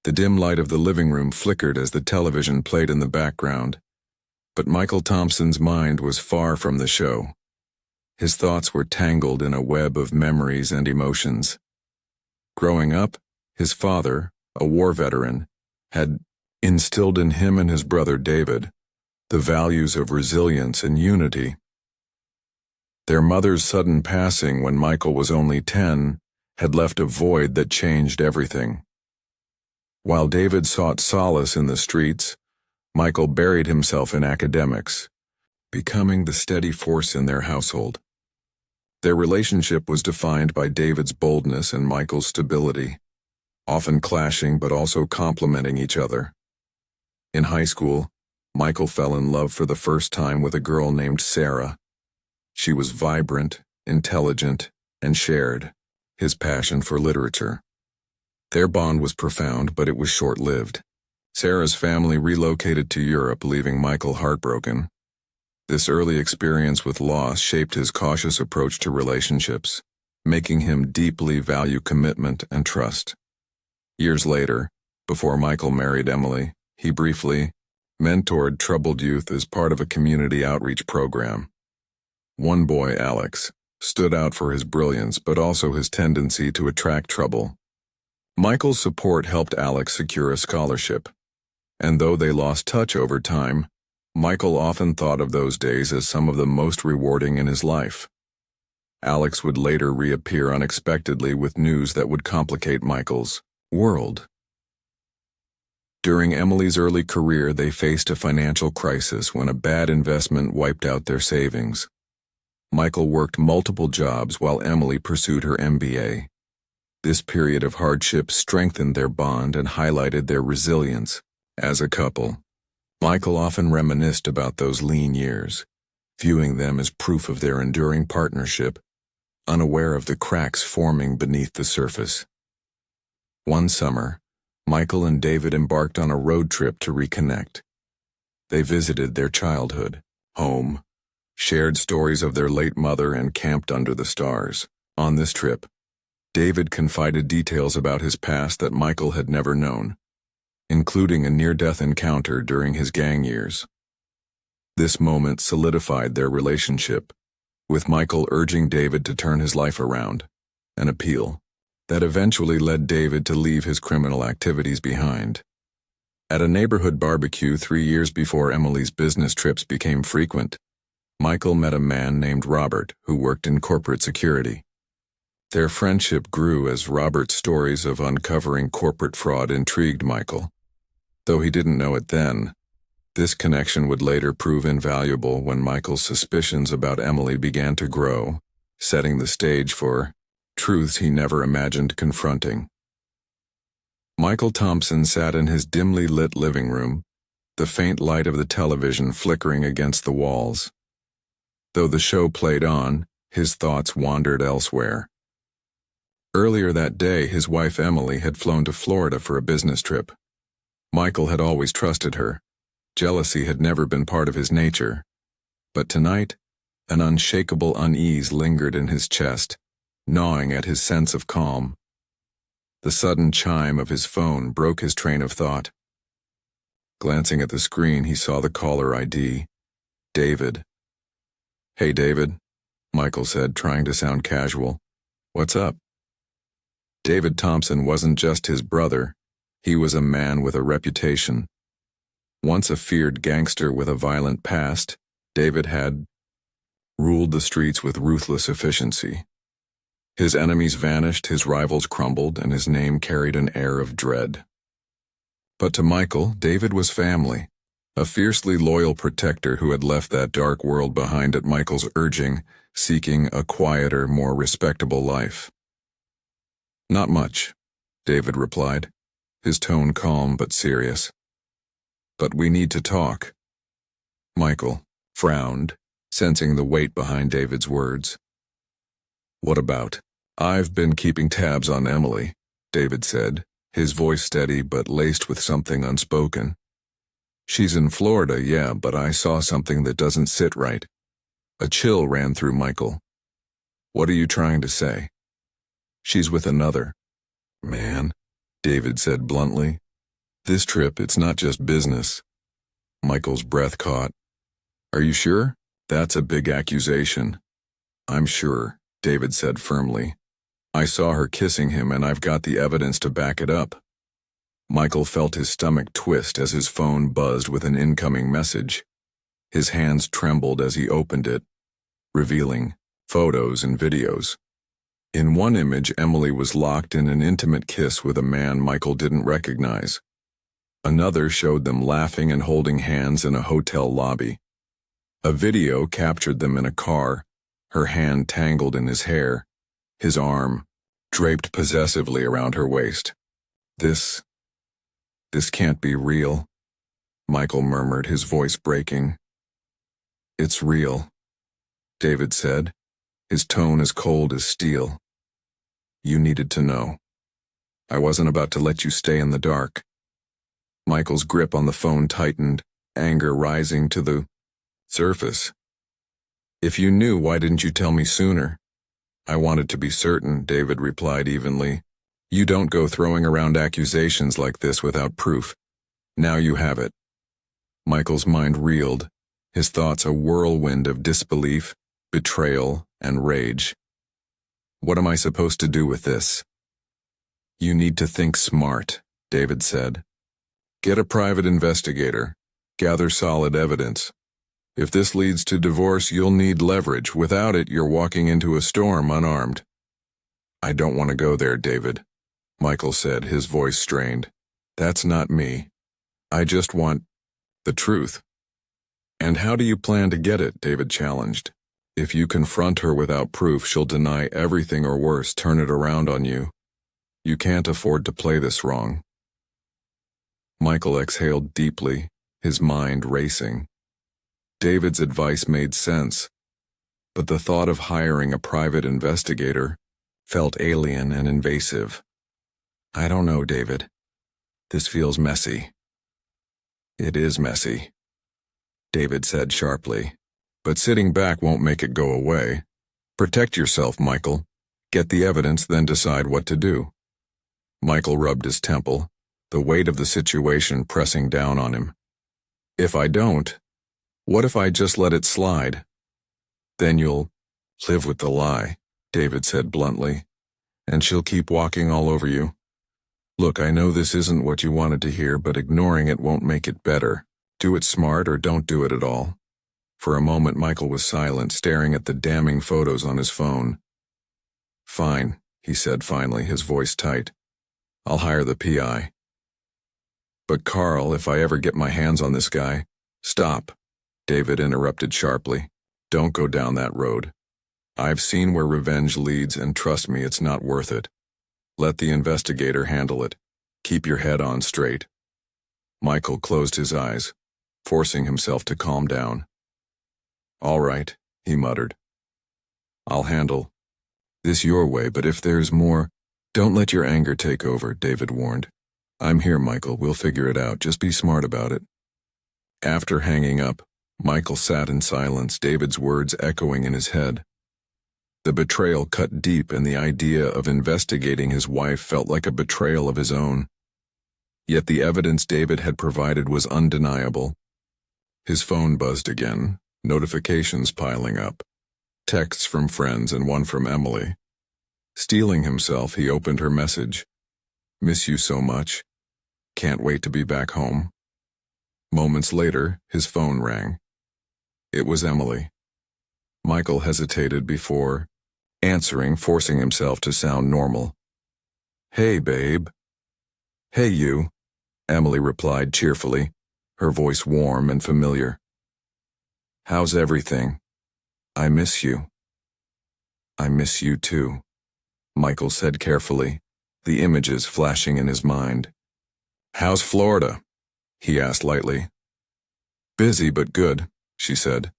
The dim light of the living room flickered as the television played in the background. But Michael Thompson's mind was far from the show. His thoughts were tangled in a web of memories and emotions. Growing up, his father, a war veteran, had instilled in him and his brother David the values of resilience and unity. Their mother's sudden passing when Michael was only 10 had left a void that changed everything. While David sought solace in the streets, Michael buried himself in academics, becoming the steady force in their household. Their relationship was defined by David's boldness and Michael's stability, often clashing but also complementing each other. In high school, Michael fell in love for the first time with a girl named Sarah. She was vibrant, intelligent, and shared his passion for literature. Their bond was profound, but it was short-lived. Sarah's family relocated to Europe, leaving Michael heartbroken. This early experience with loss shaped his cautious approach to relationships, making him deeply value commitment and trust. Years later, before Michael married Emily, he briefly mentored troubled youth as part of a community outreach program. One boy, Alex, stood out for his brilliance but also his tendency to attract trouble. Michael's support helped Alex secure a scholarship, and though they lost touch over time, Michael often thought of those days as some of the most rewarding in his life. Alex would later reappear unexpectedly with news that would complicate Michael's world. During Emily's early career, they faced a financial crisis when a bad investment wiped out their savings. Michael worked multiple jobs while Emily pursued her MBA. This period of hardship strengthened their bond and highlighted their resilience as a couple. Michael often reminisced about those lean years, viewing them as proof of their enduring partnership, unaware of the cracks forming beneath the surface. One summer, Michael and David embarked on a road trip to reconnect. They visited their childhood home, shared stories of their late mother, and camped under the stars. On this trip, David confided details about his past that Michael had never known, including a near-death encounter during his gang years. This moment solidified their relationship, with Michael urging David to turn his life around, an appeal that eventually led David to leave his criminal activities behind. At a neighborhood barbecue 3 years before Emily's business trips became frequent, Michael met a man named Robert who worked in corporate security. Their friendship grew as Robert's stories of uncovering corporate fraud intrigued Michael. Though he didn't know it then, this connection would later prove invaluable when Michael's suspicions about Emily began to grow, setting the stage for truths he never imagined confronting. Michael Thompson sat in his dimly lit living room, the faint light of the television flickering against the walls. Though the show played on, his thoughts wandered elsewhere. Earlier that day, his wife Emily had flown to Florida for a business trip. Michael had always trusted her. Jealousy had never been part of his nature. But tonight, an unshakable unease lingered in his chest, gnawing at his sense of calm. The sudden chime of his phone broke his train of thought. Glancing at the screen, he saw the caller ID, David. "Hey, David," Michael said, trying to sound casual. "What's up?" David Thompson wasn't just his brother. He was a man with a reputation. Once a feared gangster with a violent past, David had ruled the streets with ruthless efficiency. His enemies vanished, his rivals crumbled, and his name carried an air of dread. But to Michael, David was family, a fiercely loyal protector who had left that dark world behind at Michael's urging, seeking a quieter, more respectable life. "Not much," David replied, his tone calm but serious. "But we need to talk." Michael frowned, sensing the weight behind David's words. "What about?" "I've been keeping tabs on Emily," David said, his voice steady but laced with something unspoken. "She's in Florida, yeah, but I saw something that doesn't sit right." A chill ran through Michael. "What are you trying to say?" "She's with another man," David said bluntly, This trip, it's not just business. Michael's breath caught. Are you sure? That's a big accusation. I'm sure, David said firmly. I saw her kissing him and I've got the evidence to back it up. Michael felt his stomach twist as his phone buzzed with an incoming message. His hands trembled as he opened it, revealing photos and videos. In one image, Emily was locked in an intimate kiss with a man Michael didn't recognize. Another showed them laughing and holding hands in a hotel lobby. A video captured them in a car, her hand tangled in his hair, his arm draped possessively around her waist. This can't be real, Michael murmured, his voice breaking. It's real, David said, his tone as cold as steel. You needed to know. I wasn't about to let you stay in the dark. Michael's grip on the phone tightened, anger rising to the surface. If you knew, why didn't you tell me sooner? I wanted to be certain, David replied evenly. You don't go throwing around accusations like this without proof. Now you have it. Michael's mind reeled, his thoughts a whirlwind of disbelief, betrayal, and rage. What am I supposed to do with this? You need to think smart, David said. Get a private investigator. Gather solid evidence. If this leads to divorce, you'll need leverage. Without it, you're walking into a storm unarmed. I don't want to go there, David, Michael said, his voice strained. That's not me. I just want the truth. And how do you plan to get it? David challenged. If you confront her without proof, she'll deny everything or worse, turn it around on you. You can't afford to play this wrong. Michael exhaled deeply, his mind racing. David's advice made sense, but the thought of hiring a private investigator felt alien and invasive. I don't know, David. This feels messy. It is messy, David said sharply, but sitting back won't make it go away. Protect yourself, Michael. Get the evidence, then decide what to do. Michael rubbed his temple, the weight of the situation pressing down on him. If I don't, what if I just let it slide? Then you'll live with the lie, David said bluntly, and she'll keep walking all over you. Look, I know this isn't what you wanted to hear, but ignoring it won't make it better. Do it smart or don't do it at all. For a moment, Michael was silent, staring at the damning photos on his phone. Fine, he said finally, his voice tight. I'll hire the PI. But Carl, if I ever get my hands on this guy— Stop, David interrupted sharply. Don't go down that road. I've seen where revenge leads, and trust me, it's not worth it. Let the investigator handle it. Keep your head on straight. Michael closed his eyes, forcing himself to calm down. All right, he muttered. I'll handle this your way, but if there's more, don't let your anger take over, David warned. I'm here, Michael. We'll figure it out. Just be smart about it. After hanging up, Michael sat in silence, David's words echoing in his head. The betrayal cut deep, and the idea of investigating his wife felt like a betrayal of his own. Yet the evidence David had provided was undeniable. His phone buzzed again, notifications piling up, texts from friends and one from Emily. Steeling himself, he opened her message. Miss you so much. Can't wait to be back home. Moments later, his phone rang. It was Emily. Michael hesitated before answering, forcing himself to sound normal. Hey, babe. Hey, you, Emily replied cheerfully, her voice warm and familiar. How's everything? I miss you. I miss you too, Michael said carefully, the images flashing in his mind. How's Florida? He asked lightly. Busy but good, she said.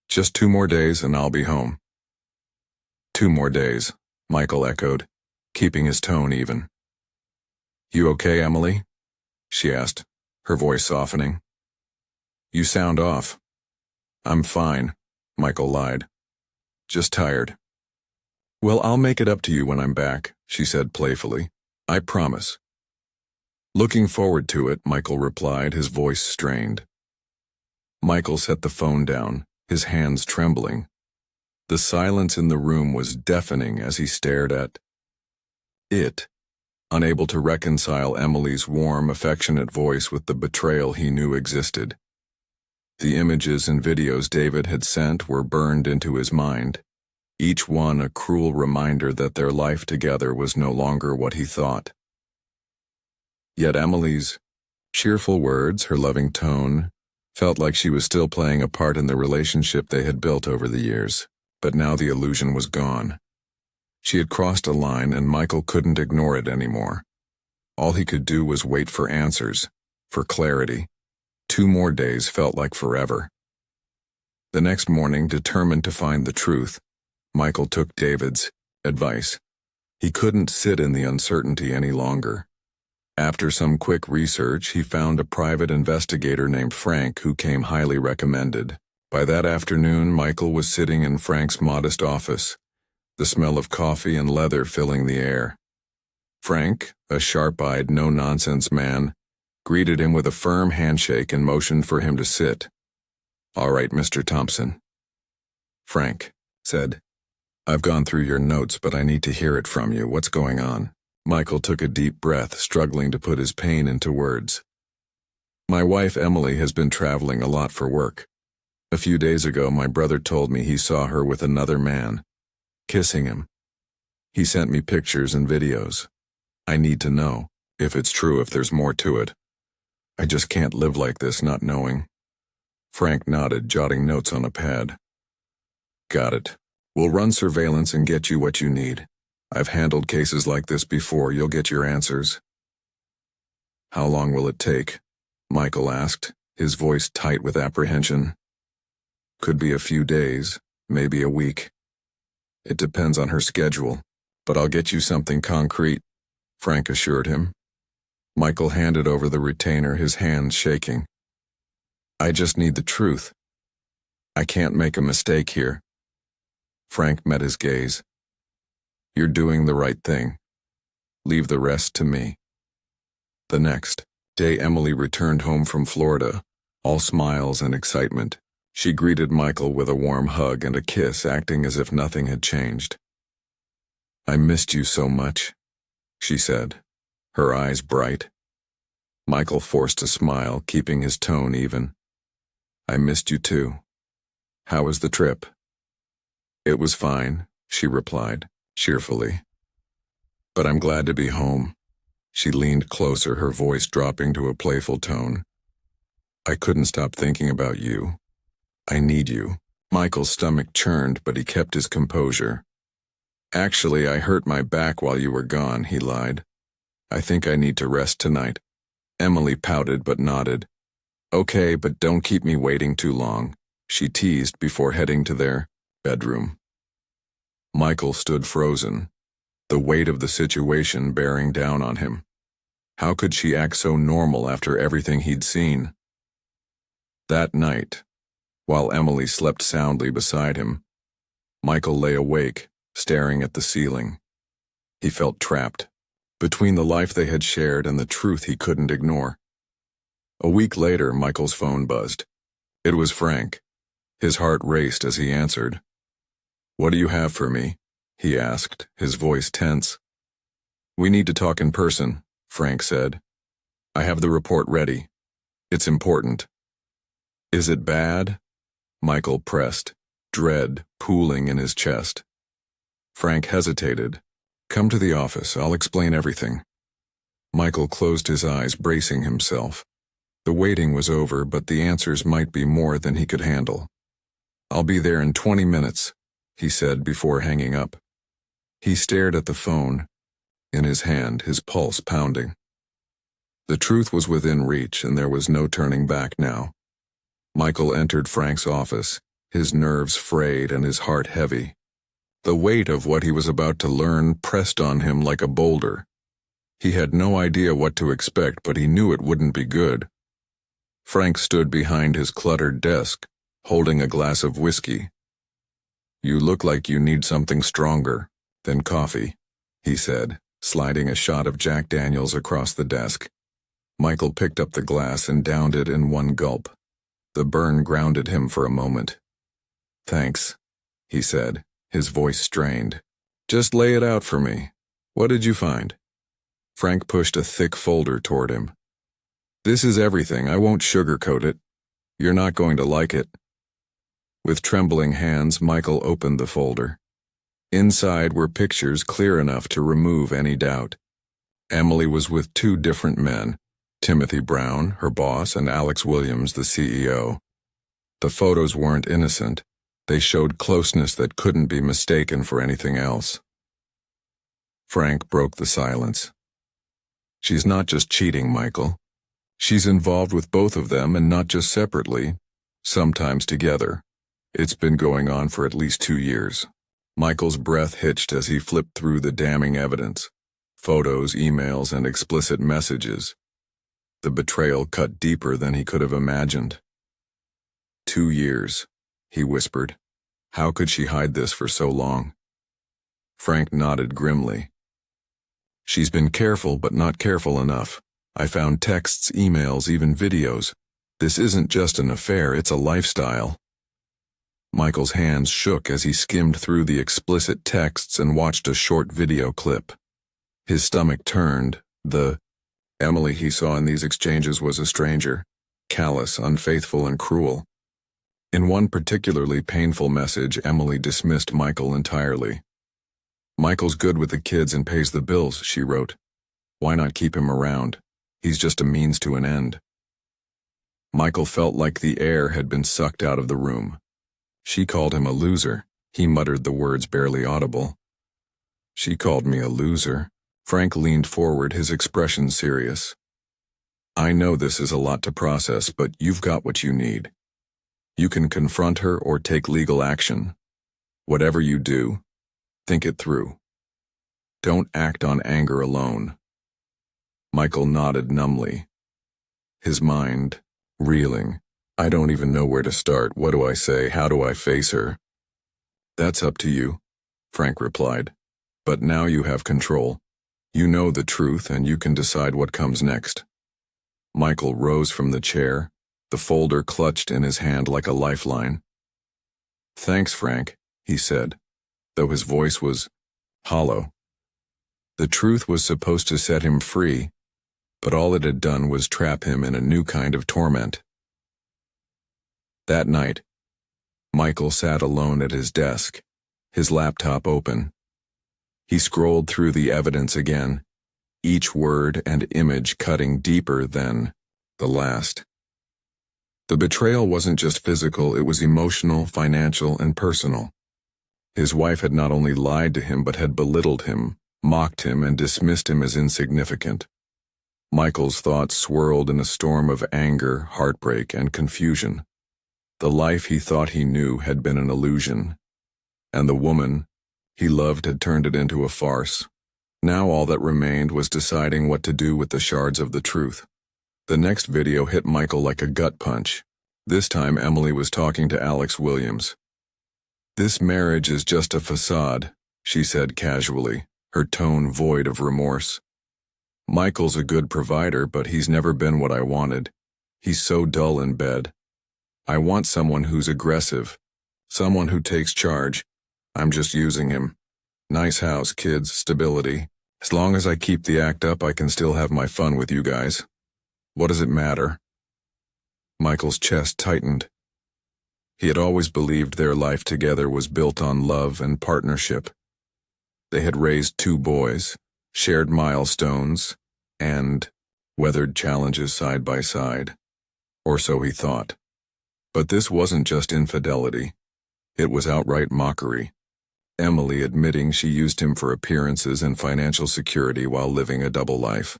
Just 2 more days and I'll be home. 2 more days, Michael echoed, keeping his tone even. You okay, Emily? She asked, her voice softening. You sound off. I'm fine, Michael lied. Just tired. Well, I'll make it up to you when I'm back, she said playfully. I promise. Looking forward to it, Michael replied, his voice strained. Michael set the phone down, his hands trembling. The silence in the room was deafening as he stared at it, unable to reconcile Emily's warm, affectionate voice with the betrayal he knew existed. The images and videos David had sent were burned into his mind, each one a cruel reminder that their life together was no longer what he thought. Yet Emily's cheerful words, her loving tone, felt like she was still playing a part in the relationship they had built over the years. But now the illusion was gone. She had crossed a line and Michael couldn't ignore it anymore. All he could do was wait for answers, for clarity. 2 more days felt like forever. The next morning, determined to find the truth, Michael took David's advice. He couldn't sit in the uncertainty any longer. After some quick research, he found a private investigator named Frank who came highly recommended. By that afternoon, Michael was sitting in Frank's modest office, the smell of coffee and leather filling the air. Frank, a sharp-eyed, no-nonsense man, greeted him with a firm handshake and motioned for him to sit. "All right, Mr. Thompson," Frank said. "I've gone through your notes, but I need to hear it from you. What's going on?" Michael took a deep breath, struggling to put his pain into words. "My wife, Emily, has been traveling a lot for work. A few days ago, my brother told me he saw her with another man, kissing him. He sent me pictures and videos. I need to know, if it's true, if there's more to it. I just can't live like this, not knowing." Frank nodded, jotting notes on a pad. "Got it. We'll run surveillance and get you what you need. I've handled cases like this before. You'll get your answers." "How long will it take?" Michael asked, his voice tight with apprehension. "Could be a few days, maybe a week. It depends on her schedule, but I'll get you something concrete," Frank assured him. Michael handed over the retainer, his hands shaking. "I just need the truth. I can't make a mistake here." Frank met his gaze. "You're doing the right thing. Leave the rest to me." The next day, Emily returned home from Florida, all smiles and excitement. She greeted Michael with a warm hug and a kiss, acting as if nothing had changed. "I missed you so much," she said, her eyes bright. Michael forced a smile, keeping his tone even. "I missed you too. How was the trip?" "It was fine," she replied, cheerfully. "But I'm glad to be home." She leaned closer, her voice dropping to a playful tone. "I couldn't stop thinking about you. I need you." Michael's stomach churned, but he kept his composure. "Actually, I hurt my back while you were gone," he lied. "I think I need to rest tonight." Emily pouted but nodded. "Okay, but don't keep me waiting too long," she teased before heading to their bedroom. Michael stood frozen, the weight of the situation bearing down on him. How could she act so normal after everything he'd seen? That night, while Emily slept soundly beside him, Michael lay awake, staring at the ceiling. He felt trapped, between the life they had shared and the truth he couldn't ignore. A week later, Michael's phone buzzed. It was Frank. His heart raced as he answered. "What do you have for me?" he asked, his voice tense. "We need to talk in person," Frank said. "I have the report ready. It's important." "Is it bad?" Michael pressed, dread pooling in his chest. Frank hesitated. "Come to the office, I'll explain everything." Michael closed his eyes, bracing himself. The waiting was over, but the answers might be more than he could handle. "I'll be there in 20 minutes, he said before hanging up. He stared at the phone, in his hand, his pulse pounding. The truth was within reach, and there was no turning back now. Michael entered Frank's office, his nerves frayed and his heart heavy. The weight of what he was about to learn pressed on him like a boulder. He had no idea what to expect, but he knew it wouldn't be good. Frank stood behind his cluttered desk, holding a glass of whiskey. "You look like you need something stronger than coffee," he said, sliding a shot of Jack Daniels across the desk. Michael picked up the glass and downed it in one gulp. The burn grounded him for a moment. "Thanks," he said, his voice strained. "Just lay it out for me. What did you find?" Frank pushed a thick folder toward him. "This is everything. I won't sugarcoat it. You're not going to like it." With trembling hands, Michael opened the folder. Inside were pictures clear enough to remove any doubt. Emily was with two different men, Timothy Brown, her boss, and Alex Williams, the CEO. The photos weren't innocent. They showed closeness that couldn't be mistaken for anything else. Frank broke the silence. "She's not just cheating, Michael. She's involved with both of them, and not just separately, sometimes together. It's been going on for at least 2 years." Michael's breath hitched as he flipped through the damning evidence. Photos, emails, and explicit messages. The betrayal cut deeper than he could have imagined. 2 years, he whispered. How could she hide this for so long? Frank nodded grimly. She's been careful, but not careful enough. I found texts, emails, even videos. This isn't just an affair, it's a lifestyle. Michael's hands shook as he skimmed through the explicit texts and watched a short video clip. His stomach turned. The Emily he saw in these exchanges was a stranger, callous, unfaithful, and cruel. In one particularly painful message, Emily dismissed Michael entirely. "Michael's good with the kids and pays the bills," she wrote. "Why not keep him around? He's just a means to an end." Michael felt like the air had been sucked out of the room. She called him a loser. He muttered the words barely audible. She called me a loser. Frank leaned forward, his expression serious. I know this is a lot to process, but you've got what you need. You can confront her or take legal action. Whatever you do, think it through. Don't act on anger alone. Michael nodded numbly, his mind reeling. I don't even know where to start. What do I say? How do I face her? That's up to you, Frank replied. But now you have control. You know the truth and you can decide what comes next. Michael rose from the chair, the folder clutched in his hand like a lifeline. Thanks, Frank, he said, though his voice was hollow. The truth was supposed to set him free, but all it had done was trap him in a new kind of torment. That night, Michael sat alone at his desk, his laptop open. He scrolled through the evidence again, each word and image cutting deeper than the last. The betrayal wasn't just physical, it was emotional, financial, and personal. His wife had not only lied to him but had belittled him, mocked him, and dismissed him as insignificant. Michael's thoughts swirled in a storm of anger, heartbreak, and confusion. The life he thought he knew had been an illusion, and the woman he loved had turned it into a farce. Now all that remained was deciding what to do with the shards of the truth. The next video hit Michael like a gut punch. This time Emily was talking to Alex Williams. This marriage is just a facade, she said casually, her tone void of remorse. Michael's a good provider, but he's never been what I wanted. He's so dull in bed. I want someone who's aggressive, someone who takes charge. I'm just using him. Nice house, kids, stability. As long as I keep the act up, I can still have my fun with you guys. What does it matter? Michael's chest tightened. He had always believed their life together was built on love and partnership. They had raised 2 boys, shared milestones, and weathered challenges side by side. Or so he thought. But this wasn't just infidelity. It was outright mockery. Emily admitting she used him for appearances and financial security while living a double life.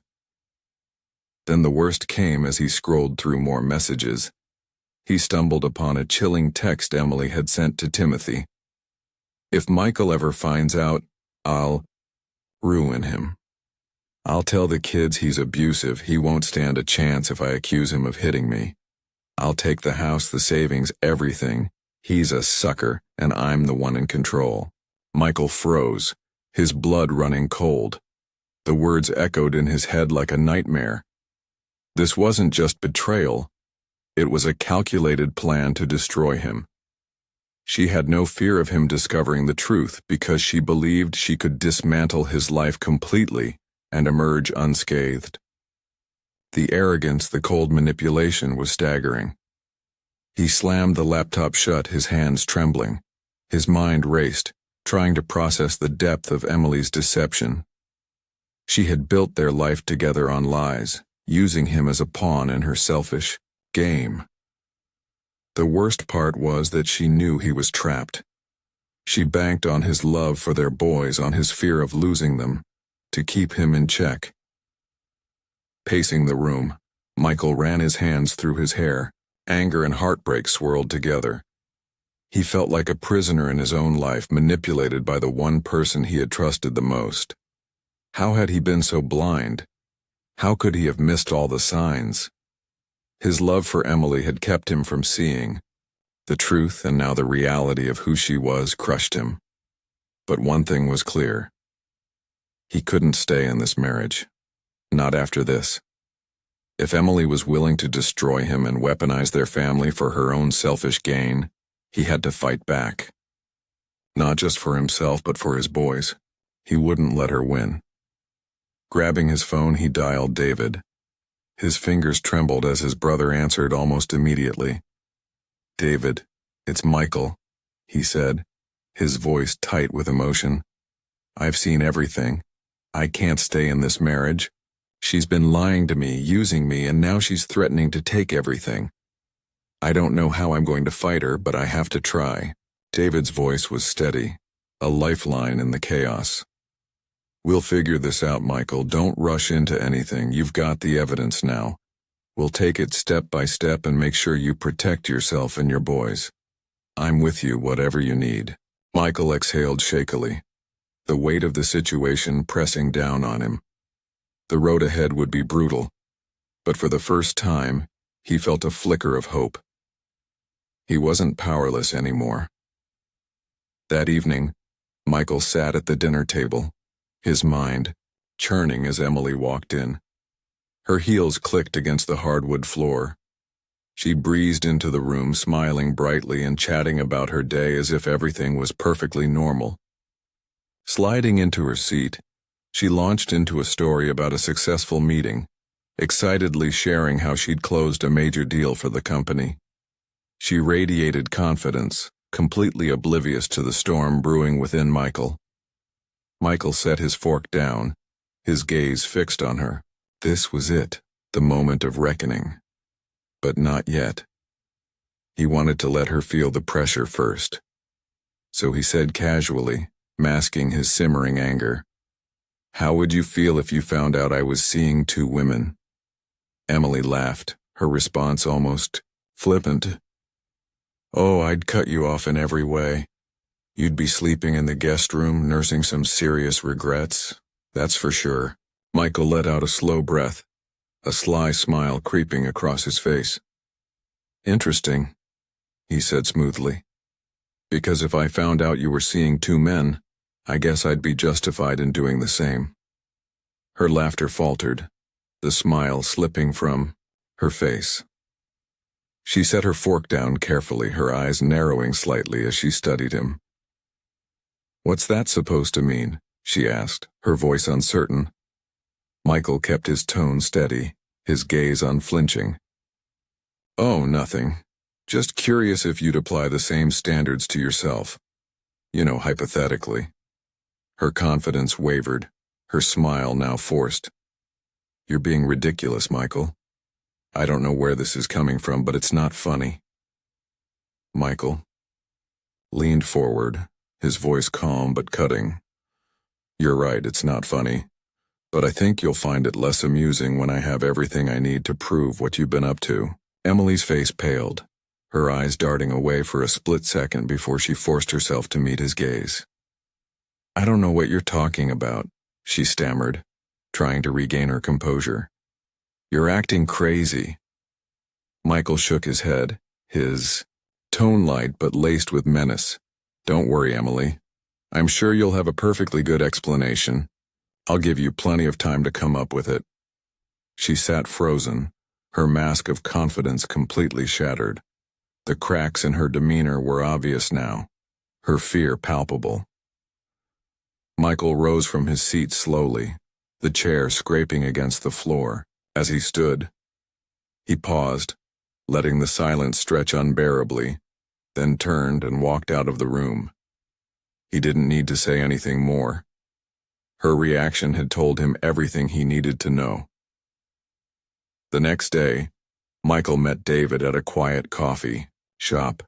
Then the worst came as he scrolled through more messages. He stumbled upon a chilling text Emily had sent to Timothy. If Michael ever finds out, I'll ruin him. I'll tell the kids he's abusive. He won't stand a chance if I accuse him of hitting me. I'll take the house, the savings, everything. He's a sucker, and I'm the one in control. Michael froze, his blood running cold. The words echoed in his head like a nightmare. This wasn't just betrayal, it was a calculated plan to destroy him. She had no fear of him discovering the truth because she believed she could dismantle his life completely and emerge unscathed. The arrogance, the cold manipulation was staggering. He slammed the laptop shut, his hands trembling. His mind raced, trying to process the depth of Emily's deception. She had built their life together on lies, using him as a pawn in her selfish game. The worst part was that she knew he was trapped. She banked on his love for their boys, on his fear of losing them, to keep him in check. Pacing the room, Michael ran his hands through his hair. Anger and heartbreak swirled together. He felt like a prisoner in his own life, manipulated by the one person he had trusted the most. How had he been so blind? How could he have missed all the signs? His love for Emily had kept him from seeing. The truth and now the reality of who she was crushed him. But one thing was clear. He couldn't stay in this marriage. Not after this. If Emily was willing to destroy him and weaponize their family for her own selfish gain, he had to fight back. Not just for himself, but for his boys. He wouldn't let her win. Grabbing his phone, he dialed David. His fingers trembled as his brother answered almost immediately. "David, it's Michael," he said, his voice tight with emotion. "I've seen everything. I can't stay in this marriage. She's been lying to me, using me, and now she's threatening to take everything. I don't know how I'm going to fight her, but I have to try." David's voice was steady, a lifeline in the chaos. "We'll figure this out, Michael. Don't rush into anything. You've got the evidence now. We'll take it step by step and make sure you protect yourself and your boys. I'm with you, whatever you need." Michael exhaled shakily, the weight of the situation pressing down on him. The road ahead would be brutal, but for the first time, he felt a flicker of hope. He wasn't powerless anymore. That evening, Michael sat at the dinner table, his mind churning as Emily walked in. Her heels clicked against the hardwood floor. She breezed into the room, smiling brightly and chatting about her day as if everything was perfectly normal. Sliding into her seat, she launched into a story about a successful meeting, excitedly sharing how she'd closed a major deal for the company. She radiated confidence, completely oblivious to the storm brewing within Michael. Michael set his fork down, his gaze fixed on her. This was it, the moment of reckoning. But not yet. He wanted to let her feel the pressure first. So he said casually, masking his simmering anger, "How would you feel if you found out I was seeing two women?" Emily laughed, her response almost flippant. "Oh, I'd cut you off in every way. You'd be sleeping in the guest room, nursing some serious regrets. That's for sure." Michael let out a slow breath, a sly smile creeping across his face. "Interesting," he said smoothly. "Because if I found out you were seeing two men, I guess I'd be justified in doing the same." Her laughter faltered, the smile slipping from her face. She set her fork down carefully, her eyes narrowing slightly as she studied him. "What's that supposed to mean?" she asked, her voice uncertain. Michael kept his tone steady, his gaze unflinching. "Oh, nothing. Just curious if you'd apply the same standards to yourself. You know, hypothetically." Her confidence wavered, her smile now forced. "You're being ridiculous, Michael. I don't know where this is coming from, but it's not funny." Michael leaned forward, his voice calm but cutting. "You're right, it's not funny. But I think you'll find it less amusing when I have everything I need to prove what you've been up to." Emily's face paled, her eyes darting away for a split second before she forced herself to meet his gaze. "I don't know what you're talking about," she stammered, trying to regain her composure. "You're acting crazy." Michael shook his head, his tone light but laced with menace. "Don't worry, Emily. I'm sure you'll have a perfectly good explanation. I'll give you plenty of time to come up with it." She sat frozen, Her mask of confidence completely shattered. The cracks in her demeanor were obvious now, her fear palpable. Michael rose from his seat slowly, the chair scraping against the floor. As he stood, he paused, letting the silence stretch unbearably, then turned and walked out of the room. He didn't need to say anything more. Her reaction had told him everything he needed to know. The next day, Michael met David at a quiet coffee shop.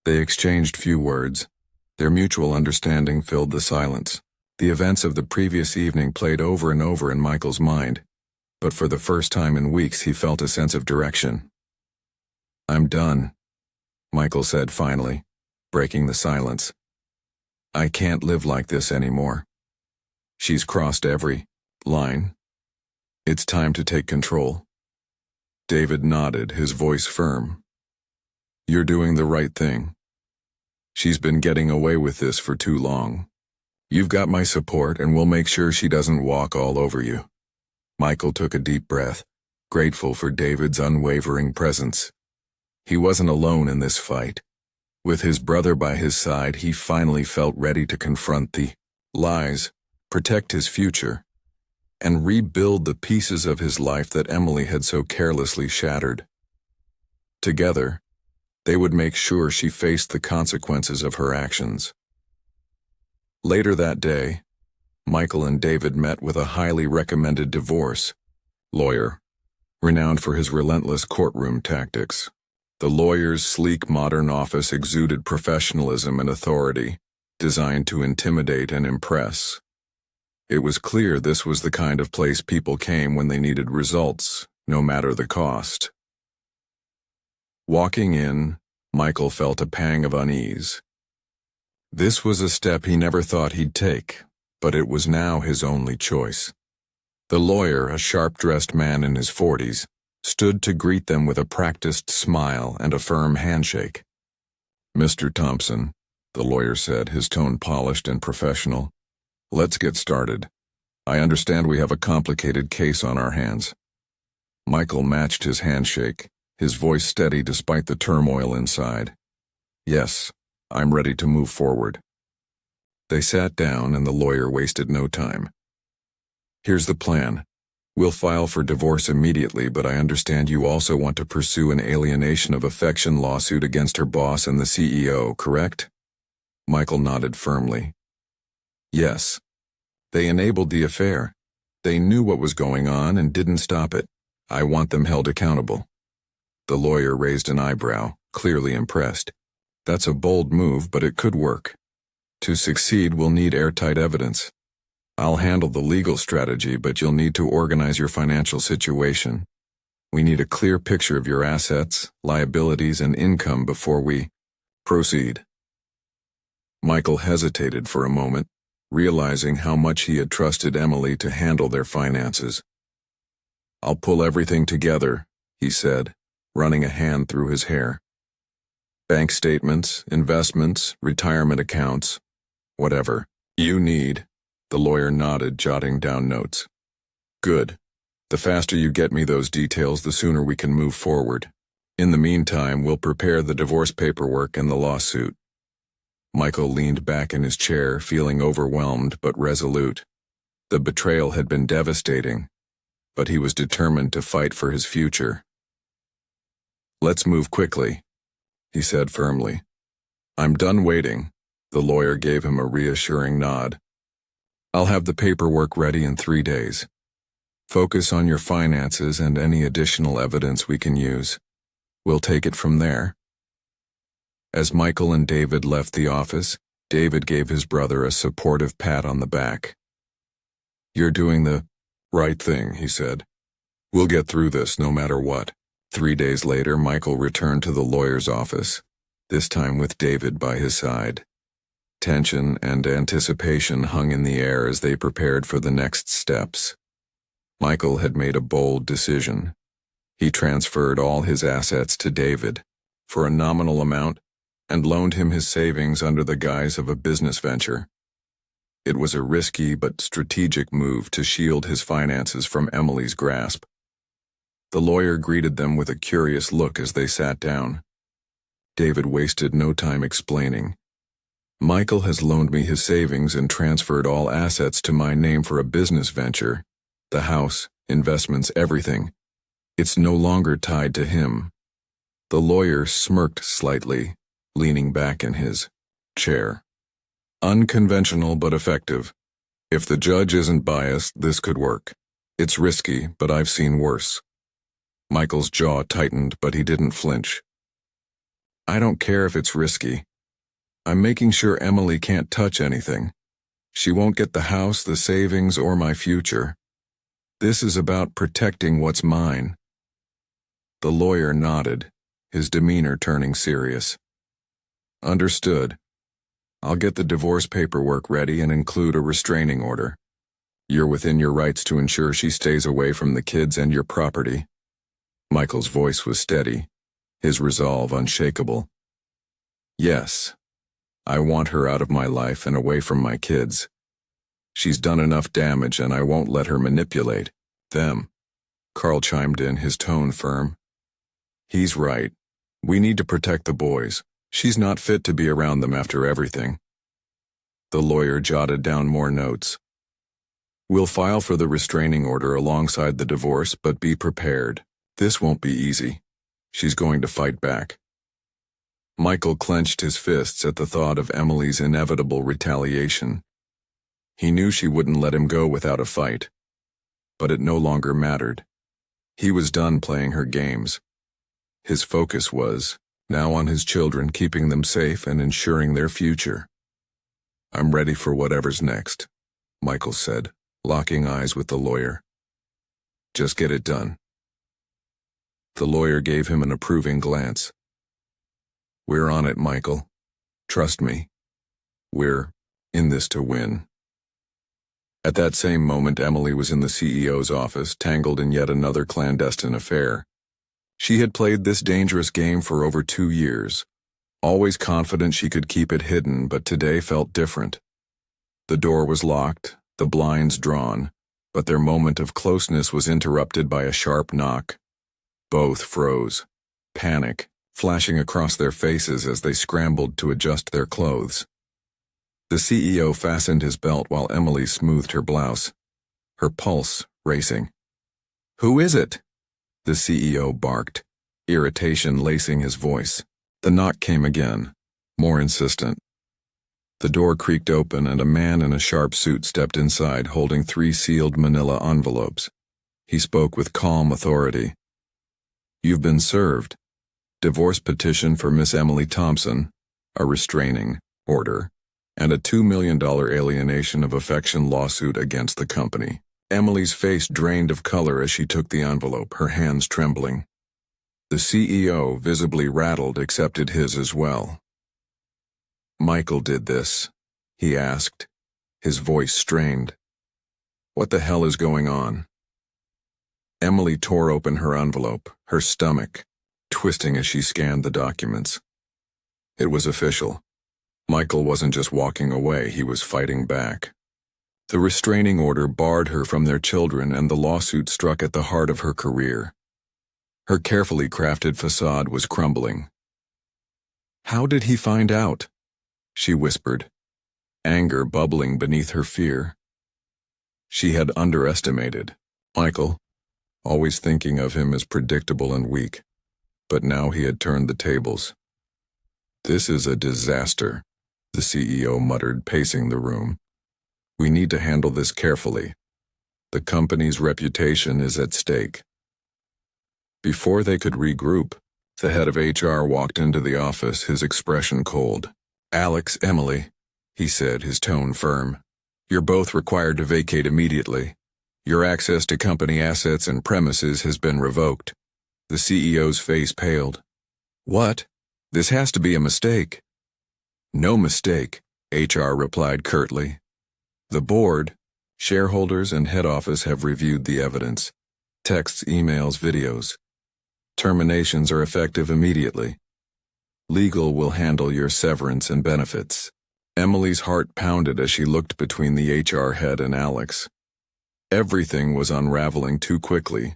They exchanged few words. Their mutual understanding filled the silence. The events of the previous evening played over and over in Michael's mind, but for the first time in weeks he felt a sense of direction. "I'm done," Michael said finally, breaking the silence. "I can't live like this anymore. She's crossed every line. It's time to take control." David nodded, his voice firm. "You're doing the right thing. She's been getting away with this for too long. You've got my support, and we'll make sure she doesn't walk all over you." Michael took a deep breath, grateful for David's unwavering presence. He wasn't alone in this fight. With his brother by his side, he finally felt ready to confront the lies, protect his future, and rebuild the pieces of his life that Emily had so carelessly shattered. Together, they would make sure she faced the consequences of her actions. Later that day, Michael and David met with a highly recommended divorce lawyer, renowned for his relentless courtroom tactics. The lawyer's sleek modern office exuded professionalism and authority, designed to intimidate and impress. It was clear this was the kind of place people came when they needed results, no matter the cost. Walking in, Michael felt a pang of unease. This was a step he never thought he'd take, but it was now his only choice. The lawyer, a sharp-dressed man in his 40s, stood to greet them with a practiced smile and a firm handshake. "Mr. Thompson," the lawyer said, his tone polished and professional, "let's get started. I understand we have a complicated case on our hands." Michael matched his handshake, his voice steady despite the turmoil inside. "Yes, I'm ready to move forward." They sat down, and the lawyer wasted no time. "Here's the plan. We'll file for divorce immediately, but I understand you also want to pursue an alienation of affection lawsuit against her boss and the CEO, correct?" Michael nodded firmly. "Yes. They enabled the affair. They knew what was going on and didn't stop it. I want them held accountable." The lawyer raised an eyebrow, clearly impressed. "That's a bold move, but it could work. To succeed, we'll need airtight evidence. I'll handle the legal strategy, but you'll need to organize your financial situation. We need a clear picture of your assets, liabilities, and income before we proceed." Michael hesitated for a moment, realizing how much he had trusted Emily to handle their finances. "I'll pull everything together," he said, running a hand through his hair. "Bank statements, investments, retirement accounts, whatever you need." The lawyer nodded, jotting down notes. "Good. The faster you get me those details, the sooner we can move forward. In the meantime, we'll prepare the divorce paperwork and the lawsuit." Michael leaned back in his chair, feeling overwhelmed but resolute. The betrayal had been devastating, but he was determined to fight for his future. "Let's move quickly," he said firmly. "I'm done waiting." The lawyer gave him a reassuring nod. "I'll have the paperwork ready in 3 days. Focus on your finances and any additional evidence we can use. We'll take it from there." As Michael and David left the office, David gave his brother a supportive pat on the back. "You're doing the right thing," he said. "We'll get through this no matter what." 3 days later, Michael returned to the lawyer's office, this time with David by his side. Tension and anticipation hung in the air as they prepared for the next steps. Michael had made a bold decision. He transferred all his assets to David, for a nominal amount, and loaned him his savings under the guise of a business venture. It was a risky but strategic move to shield his finances from Emily's grasp. The lawyer greeted them with a curious look as they sat down. David wasted no time explaining. Michael has loaned me his savings and transferred all assets to my name for a business venture. The house, investments, everything. It's no longer tied to him. The lawyer smirked slightly, leaning back in his chair. Unconventional but effective. If the judge isn't biased, this could work. It's risky, but I've seen worse. Michael's jaw tightened, but he didn't flinch. I don't care if it's risky. I'm making sure Emily can't touch anything. She won't get the house, the savings, or my future. This is about protecting what's mine. The lawyer nodded, his demeanor turning serious. Understood. I'll get the divorce paperwork ready and include a restraining order. You're within your rights to ensure she stays away from the kids and your property. Michael's voice was steady, his resolve unshakable. Yes, I want her out of my life and away from my kids. She's done enough damage and I won't let her manipulate them. Carl chimed in, his tone firm. He's right. We need to protect the boys. She's not fit to be around them after everything. The lawyer jotted down more notes. We'll file for the restraining order alongside the divorce, but be prepared. This won't be easy. She's going to fight back. Michael clenched his fists at the thought of Emily's inevitable retaliation. He knew she wouldn't let him go without a fight. But it no longer mattered. He was done playing her games. His focus was now on his children, keeping them safe and ensuring their future. I'm ready for whatever's next, Michael said, locking eyes with the lawyer. Just get it done. The lawyer gave him an approving glance. We're on it, Michael. Trust me. We're in this to win. At that same moment, Emily was in the CEO's office, tangled in yet another clandestine affair. She had played this dangerous game for over 2 years, always confident she could keep it hidden, but today felt different. The door was locked, the blinds drawn, but their moment of closeness was interrupted by a sharp knock. Both froze, panic flashing across their faces as they scrambled to adjust their clothes. The CEO fastened his belt while Emily smoothed her blouse, her pulse racing. Who is it? The CEO barked, irritation lacing his voice. The knock came again, more insistent. The door creaked open and a man in a sharp suit stepped inside, holding 3 sealed manila envelopes. He spoke with calm authority. You've been served. Divorce petition for Miss Emily Thompson, a restraining order, and a $2 million alienation of affection lawsuit against the company. Emily's face drained of color as she took the envelope, her hands trembling. The CEO, visibly rattled, accepted his as well. Michael did this, he asked, his voice strained. What the hell is going on? Emily tore open her envelope, her stomach twisting as she scanned the documents. It was official. Michael wasn't just walking away, he was fighting back. The restraining order barred her from their children, and the lawsuit struck at the heart of her career. Her carefully crafted facade was crumbling. How did he find out? She whispered, anger bubbling beneath her fear. She had underestimated Michael, always thinking of him as predictable and weak. But now he had turned the tables. This is a disaster, the CEO muttered, pacing the room. We need to handle this carefully. The company's reputation is at stake. Before they could regroup, the head of HR walked into the office, his expression cold. Alex, Emily, he said, his tone firm. You're both required to vacate immediately. Your access to company assets and premises has been revoked. The CEO's face paled. What? This has to be a mistake. No mistake, HR replied curtly. The board, shareholders, and head office have reviewed the evidence. Texts, emails, videos. Terminations are effective immediately. Legal will handle your severance and benefits. Emily's heart pounded as she looked between the HR head and Alex. Everything was unraveling too quickly.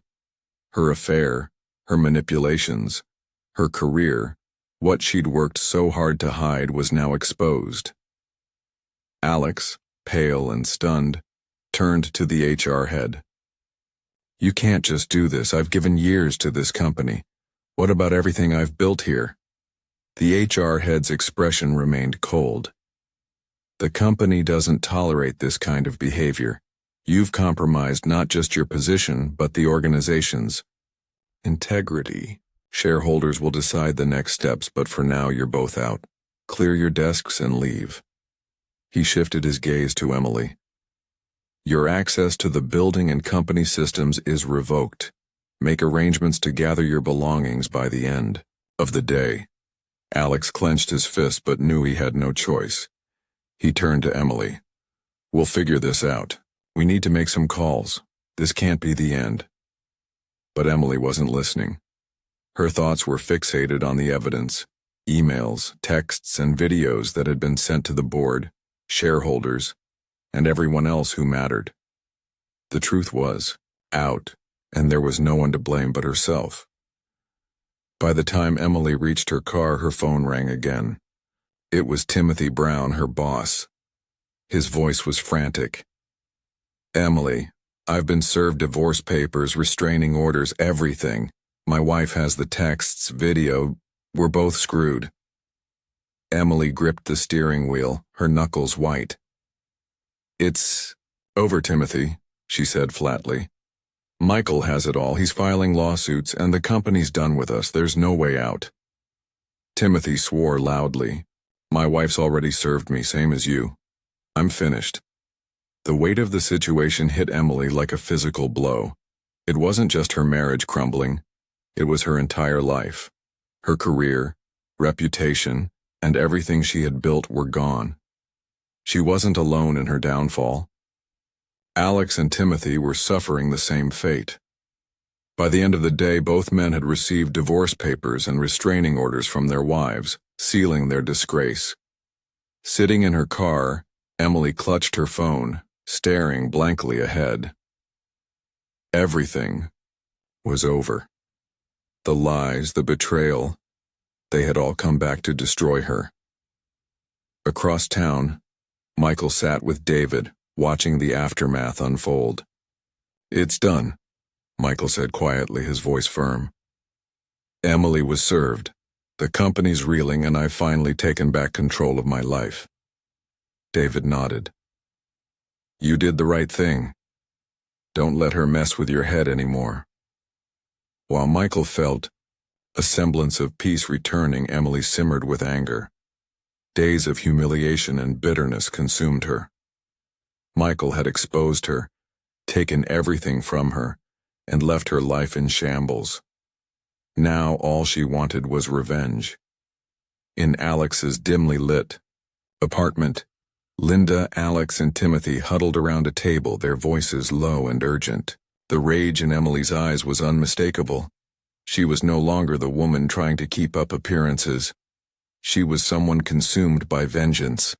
Her affair, her manipulations, her career, what she'd worked so hard to hide was now exposed. Alex, pale and stunned, turned to the HR head. "You can't just do this. I've given years to this company. What about everything I've built here?" The HR head's expression remained cold. "The company doesn't tolerate this kind of behavior. You've compromised not just your position, but the organization's integrity. Shareholders will decide the next steps, but for now you're both out. Clear your desks and leave." He shifted his gaze to Emily. "Your access to the building and company systems is revoked. Make arrangements to gather your belongings by the end of the day." Alex clenched his fist but knew he had no choice. He turned to Emily. "We'll figure this out. We need to make some calls. This can't be the end." But Emily wasn't listening. Her thoughts were fixated on the evidence, emails, texts, and videos that had been sent to the board, shareholders, and everyone else who mattered. The truth was out, and there was no one to blame but herself. By the time Emily reached her car, her phone rang again. It was Timothy Brown, her boss. His voice was frantic. "Emily, I've been served divorce papers, restraining orders, everything. My wife has the texts, video. We're both screwed." Emily gripped the steering wheel, her knuckles white. "It's over, Timothy," she said flatly. "Michael has it all. He's filing lawsuits, and the company's done with us. There's no way out." Timothy swore loudly. "My wife's already served me, same as you. I'm finished." The weight of the situation hit Emily like a physical blow. It wasn't just her marriage crumbling. It was her entire life. Her career, reputation, and everything she had built were gone. She wasn't alone in her downfall. Alex and Timothy were suffering the same fate. By the end of the day, both men had received divorce papers and restraining orders from their wives, sealing their disgrace. Sitting in her car, Emily clutched her phone, staring blankly ahead. Everything was over. The lies, the betrayal, they had all come back to destroy her. Across town, Michael sat with David, watching the aftermath unfold. "It's done," Michael said quietly, his voice firm. "Emily was served. The company's reeling, and I've finally taken back control of my life." David nodded. "You did the right thing. Don't let her mess with your head anymore." While Michael felt a semblance of peace returning, Emily simmered with anger. Days of humiliation and bitterness consumed her. Michael had exposed her, taken everything from her, and left her life in shambles. Now all she wanted was revenge. In Alex's dimly lit apartment, Linda, Alex, and Timothy huddled around a table, their voices low and urgent. The rage in Emily's eyes was unmistakable. She was no longer the woman trying to keep up appearances. She was someone consumed by vengeance.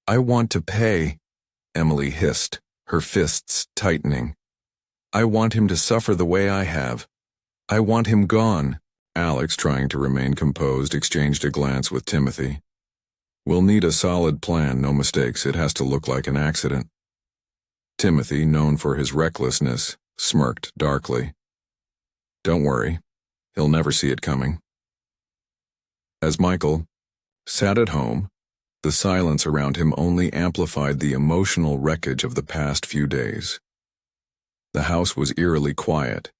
"I want to pay," Emily hissed, her fists tightening. "I want him to suffer the way I have. I want him gone." Alex, trying to remain composed, exchanged a glance with Timothy. "We'll need a solid plan, no mistakes. It has to look like an accident." Timothy, known for his recklessness, smirked darkly. "Don't worry, he'll never see it coming." As Michael sat at home, the silence around him only amplified the emotional wreckage of the past few days. The house was eerily quiet,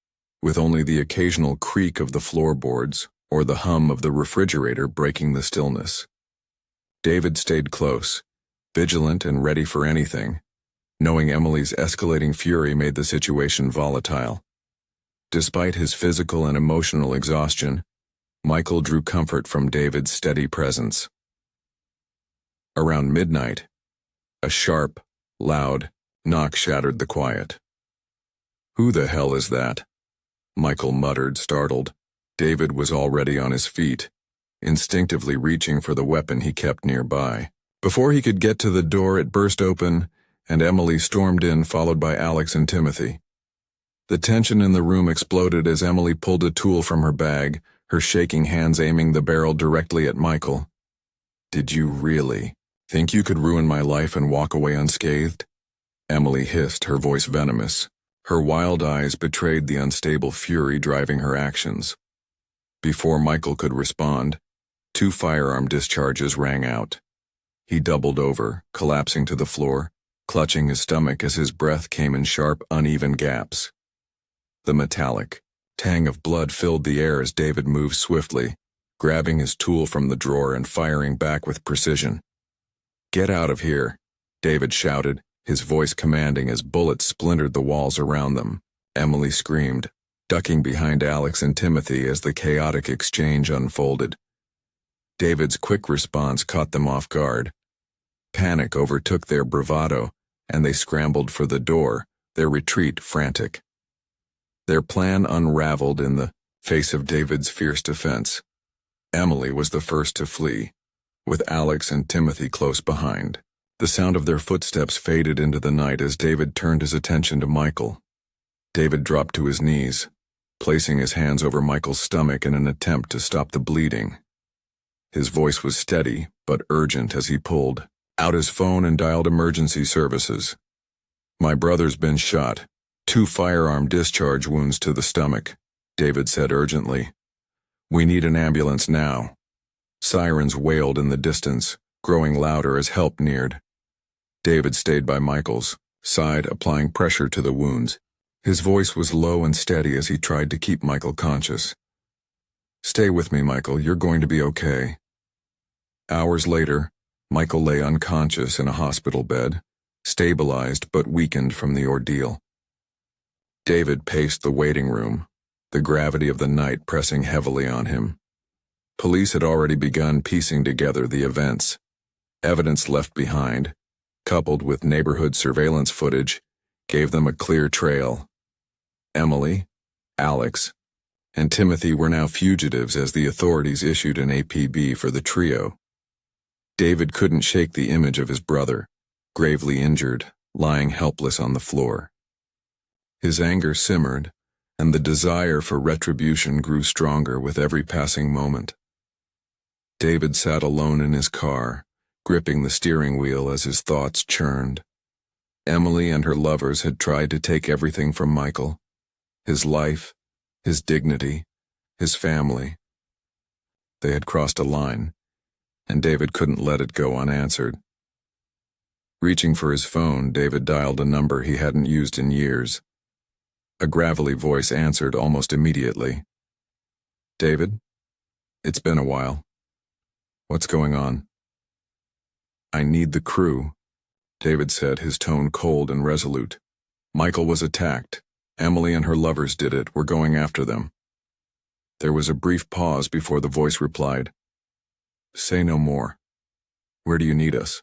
with only the occasional creak of the floorboards or the hum of the refrigerator breaking the stillness. David stayed close, vigilant and ready for anything, knowing Emily's escalating fury made the situation volatile. Despite his physical and emotional exhaustion, Michael drew comfort from David's steady presence. Around midnight, a sharp, loud knock shattered the quiet. "Who the hell is that?" Michael muttered, startled. David was already on his feet, instinctively reaching for the weapon he kept nearby. Before he could get to the door, it burst open, and Emily stormed in, followed by Alex and Timothy. The tension in the room exploded as Emily pulled a tool from her bag, her shaking hands aiming the barrel directly at Michael. "Did you really think you could ruin my life and walk away unscathed?" Emily hissed, her voice venomous. Her wild eyes betrayed the unstable fury driving her actions. Before Michael could respond, 2 firearm discharges rang out. He doubled over, collapsing to the floor, clutching his stomach as his breath came in sharp, uneven gaps. The metallic tang of blood filled the air as David moved swiftly, grabbing his tool from the drawer and firing back with precision. "Get out of here," David shouted, his voice commanding as bullets splintered the walls around them. Emily screamed, ducking behind Alex and Timothy as the chaotic exchange unfolded. David's quick response caught them off guard. Panic overtook their bravado, and they scrambled for the door, their retreat frantic. Their plan unraveled in the face of David's fierce defense. Emily was the first to flee, with Alex and Timothy close behind. The sound of their footsteps faded into the night as David turned his attention to Michael. David dropped to his knees, placing his hands over Michael's stomach in an attempt to stop the bleeding. His voice was steady but urgent as he pulled out his phone and dialed emergency services. "My brother's been shot. 2 firearm discharge wounds to the stomach," David said urgently. "We need an ambulance now." Sirens wailed in the distance, growing louder as help neared. David stayed by Michael's side, applying pressure to the wounds. His voice was low and steady as he tried to keep Michael conscious. "Stay with me, Michael. You're going to be okay." Hours later, Michael lay unconscious in a hospital bed, stabilized but weakened from the ordeal. David paced the waiting room, the gravity of the night pressing heavily on him. Police had already begun piecing together the events. Evidence left behind, coupled with neighborhood surveillance footage, gave them a clear trail. Emily, Alex, and Timothy were now fugitives as the authorities issued an APB for the trio. David couldn't shake the image of his brother, gravely injured, lying helpless on the floor. His anger simmered, and the desire for retribution grew stronger with every passing moment. David sat alone in his car, gripping the steering wheel as his thoughts churned. Emily and her lovers had tried to take everything from Michael: his life, his dignity, his family. They had crossed a line, and David couldn't let it go unanswered. Reaching for his phone, David dialed a number he hadn't used in years. A gravelly voice answered almost immediately. "David? It's been a while. What's going on?" "I need the crew," David said, his tone cold and resolute. "Michael was attacked. Emily and her lovers did it. We're going after them." There was a brief pause before the voice replied, "Say no more. Where do you need us?"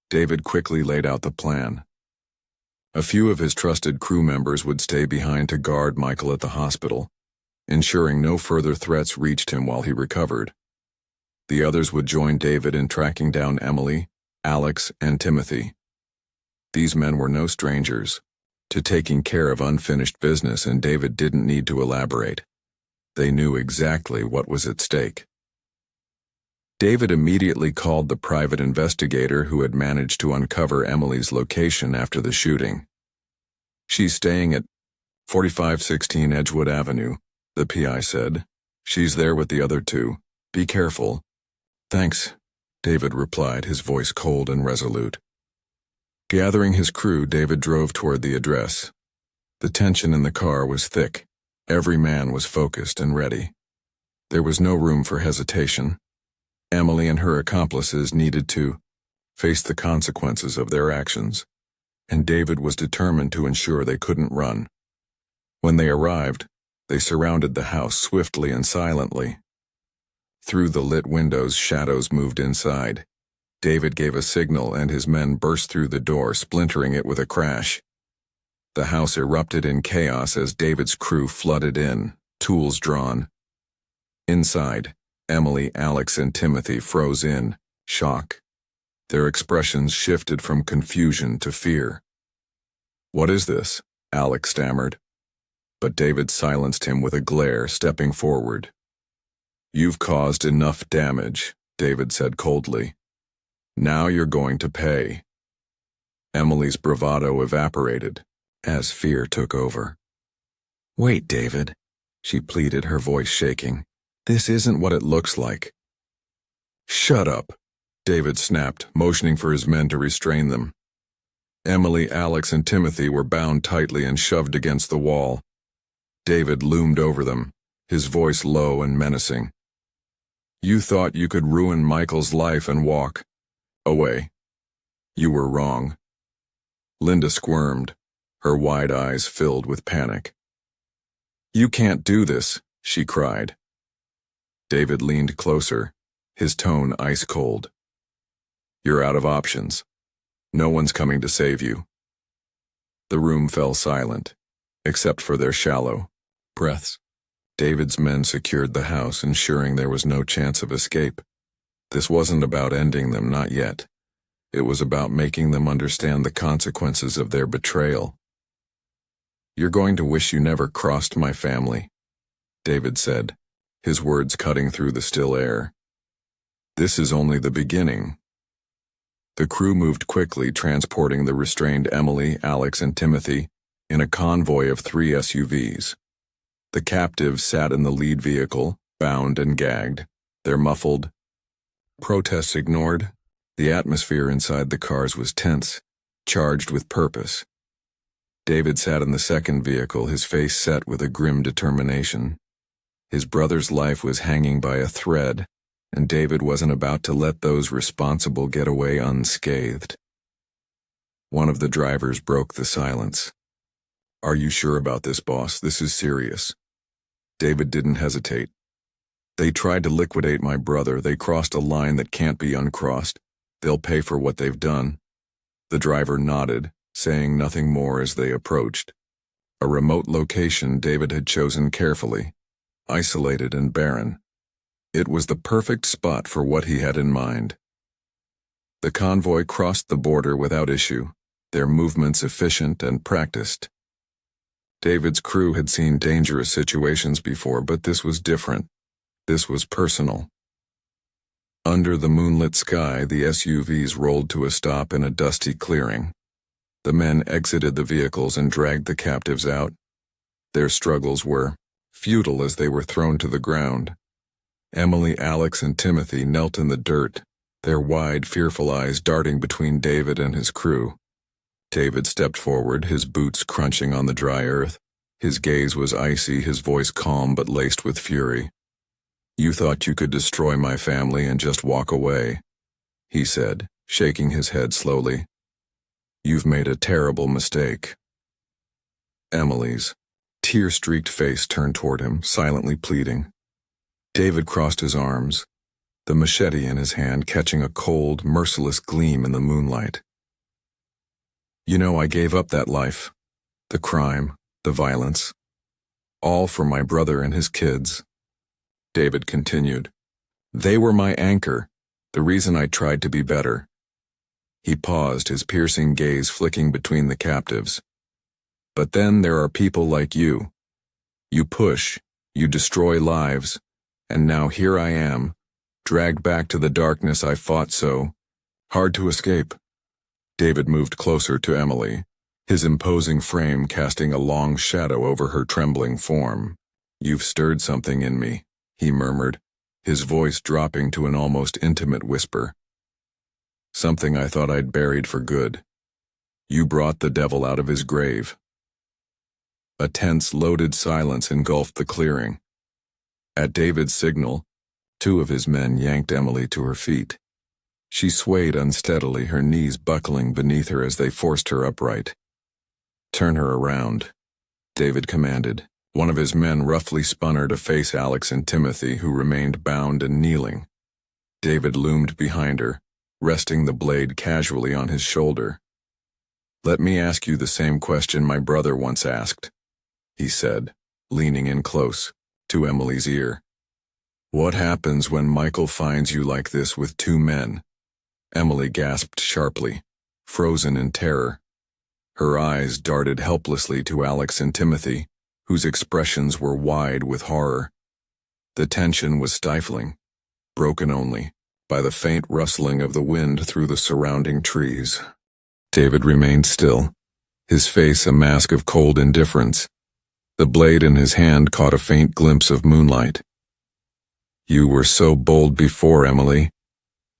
David quickly laid out the plan. A few of his trusted crew members would stay behind to guard Michael at the hospital, ensuring no further threats reached him while he recovered. The others would join David in tracking down Emily, Alex, and Timothy. These men were no strangers to taking care of unfinished business, and David didn't need to elaborate. They knew exactly what was at stake. David immediately called the private investigator who had managed to uncover Emily's location after the shooting. "She's staying at 4516 Edgewood Avenue," the PI said. "She's there with the other 2. Be careful." "Thanks," David replied, his voice cold and resolute. Gathering his crew, David drove toward the address. The tension in the car was thick. Every man was focused and ready. There was no room for hesitation. Emily and her accomplices needed to face the consequences of their actions, and David was determined to ensure they couldn't run. When they arrived, they surrounded the house swiftly and silently. Through the lit windows, shadows moved inside. David gave a signal and his men burst through the door, splintering it with a crash. The house erupted in chaos as David's crew flooded in, tools drawn. Inside, Emily, Alex, and Timothy froze in, shock. Their expressions shifted from confusion to fear. "What is this?" Alex stammered. but David silenced him with a glare, stepping forward. "You've caused enough damage," David said coldly. "Now you're going to pay." Emily's bravado evaporated as fear took over. "Wait, David," she pleaded, her voice shaking. "This isn't what it looks like." "Shut up," David snapped, motioning for his men to restrain them. Emily, Alex, and Timothy were bound tightly and shoved against the wall. David loomed over them, his voice low and menacing. "You thought you could ruin Michael's life and walk away. You were wrong." Linda squirmed, her wide eyes filled with panic. "You can't do this," she cried. David leaned closer, his tone ice cold. "You're out of options. No one's coming to save you." The room fell silent, except for their shallow breaths. David's men secured the house, ensuring there was no chance of escape. This wasn't about ending them, not yet. It was about making them understand the consequences of their betrayal. "You're going to wish you never crossed my family," David said, his words cutting through the still air. "This is only the beginning." The crew moved quickly, transporting the restrained Emily, Alex, and Timothy in a convoy of 3 SUVs. The captives sat in the lead vehicle, bound and gagged, their muffled protests ignored. The atmosphere inside the cars was tense, charged with purpose. David sat in the second vehicle, his face set with a grim determination. His brother's life was hanging by a thread, and David wasn't about to let those responsible get away unscathed. One of the drivers broke the silence. "Are you sure about this, boss? This is serious." David didn't hesitate. "They tried to liquidate my brother. They crossed a line that can't be uncrossed. They'll pay for what they've done." The driver nodded, saying nothing more as they approached. A remote location David had chosen carefully, isolated and barren. It was the perfect spot for what he had in mind. The convoy crossed the border without issue, their movements efficient and practiced. David's crew had seen dangerous situations before, but this was different. This was personal. Under the moonlit sky, the SUVs rolled to a stop in a dusty clearing. The men exited the vehicles and dragged the captives out. Their struggles were futile as they were thrown to the ground. Emily, Alex, and Timothy knelt in the dirt, their wide, fearful eyes darting between David and his crew. David stepped forward, his boots crunching on the dry earth. His gaze was icy, his voice calm but laced with fury. "You thought you could destroy my family and just walk away," he said, shaking his head slowly. "You've made a terrible mistake." Emily's tear-streaked face turned toward him, silently pleading. David crossed his arms, the machete in his hand catching a cold, merciless gleam in the moonlight. "You know, I gave up that life. The crime, the violence. All for my brother and his kids." David continued. "They were my anchor, the reason I tried to be better." He paused, his piercing gaze flicking between the captives. "But then there are people like you. You push, you destroy lives, and now here I am, dragged back to the darkness I fought so hard to escape." David moved closer to Emily, his imposing frame casting a long shadow over her trembling form. "You've stirred something in me," he murmured, his voice dropping to an almost intimate whisper. "Something I thought I'd buried for good. You brought the devil out of his grave." A tense, loaded silence engulfed the clearing. At David's signal, 2 of his men yanked Emily to her feet. She swayed unsteadily, her knees buckling beneath her as they forced her upright. "Turn her around," David commanded. One of his men roughly spun her to face Alex and Timothy, who remained bound and kneeling. David loomed behind her, resting the blade casually on his shoulder. "Let me ask you the same question my brother once asked," he said, leaning in close to Emily's ear. "What happens when Michael finds you like this with 2 men?" Emily gasped sharply, frozen in terror. Her eyes darted helplessly to Alex and Timothy, whose expressions were wide with horror. The tension was stifling, broken only by the faint rustling of the wind through the surrounding trees. David remained still, his face a mask of cold indifference. The blade in his hand caught a faint glimpse of moonlight. "You were so bold before, Emily,"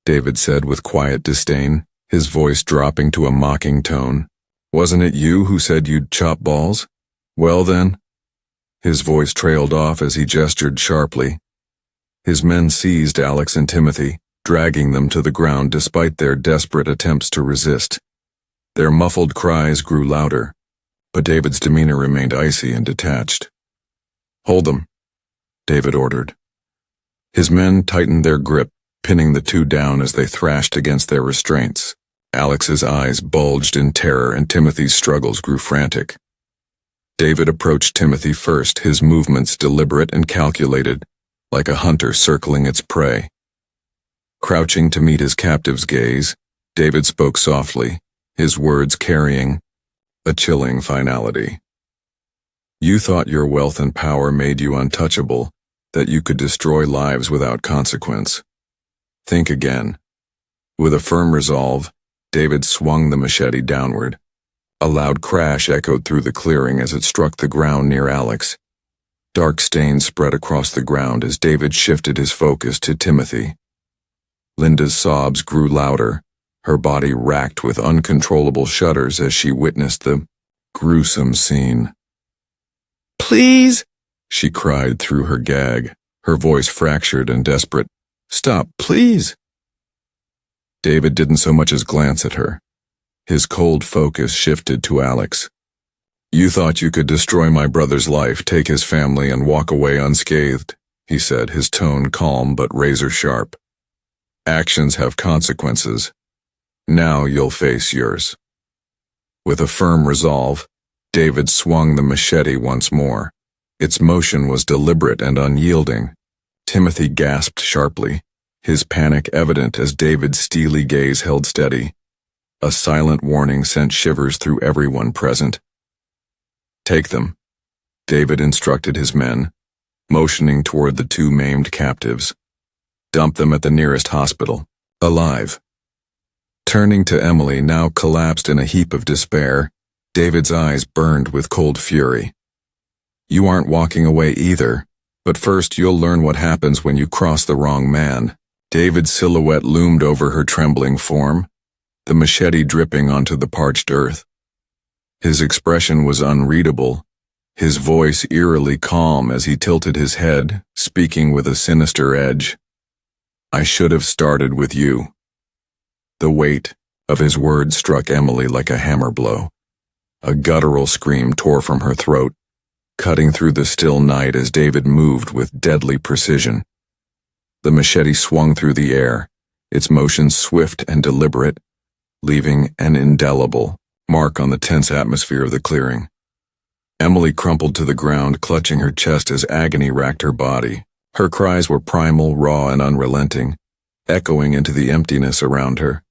David said with quiet disdain, his voice dropping to a mocking tone. "Wasn't it you who said you'd chop balls? Well then?" His voice trailed off as he gestured sharply. His men seized Alex and Timothy, dragging them to the ground despite their desperate attempts to resist. Their muffled cries grew louder, but David's demeanor remained icy and detached. "Hold them," David ordered. His men tightened their grip, pinning the two down as they thrashed against their restraints. Alex's eyes bulged in terror and Timothy's struggles grew frantic. David approached Timothy first, his movements deliberate and calculated, like a hunter circling its prey. Crouching to meet his captive's gaze, David spoke softly, his words carrying a chilling finality. "You thought your wealth and power made you untouchable, that you could destroy lives without consequence. Think again." With a firm resolve, David swung the machete downward. A loud crash echoed through the clearing as it struck the ground near Alex. Dark stains spread across the ground as David shifted his focus to Timothy. Linda's sobs grew louder, her body racked with uncontrollable shudders as she witnessed the gruesome scene. "Please!" she cried through her gag, her voice fractured and desperate. "Stop, please!" David didn't so much as glance at her. His cold focus shifted to Alex. "You thought you could destroy my brother's life, take his family, and walk away unscathed," he said, his tone calm but razor-sharp. "Actions have consequences. Now you'll face yours." With a firm resolve, David swung the machete once more. Its motion was deliberate and unyielding. Timothy gasped sharply, his panic evident as David's steely gaze held steady. A silent warning sent shivers through everyone present. "Take them," David instructed his men, motioning toward the two maimed captives. "Dump them at the nearest hospital, alive." Turning to Emily, now collapsed in a heap of despair, David's eyes burned with cold fury. "You aren't walking away either, but first you'll learn what happens when you cross the wrong man." David's silhouette loomed over her trembling form, the machete dripping onto the parched earth. His expression was unreadable, his voice eerily calm as he tilted his head, speaking with a sinister edge. "I should have started with you." The weight of his words struck Emily like a hammer blow. A guttural scream tore from her throat, cutting through the still night as David moved with deadly precision. The machete swung through the air, its motion swift and deliberate, leaving an indelible mark on the tense atmosphere of the clearing. Emily crumpled to the ground, clutching her chest as agony racked her body. Her cries were primal, raw, and unrelenting, echoing into the emptiness around her.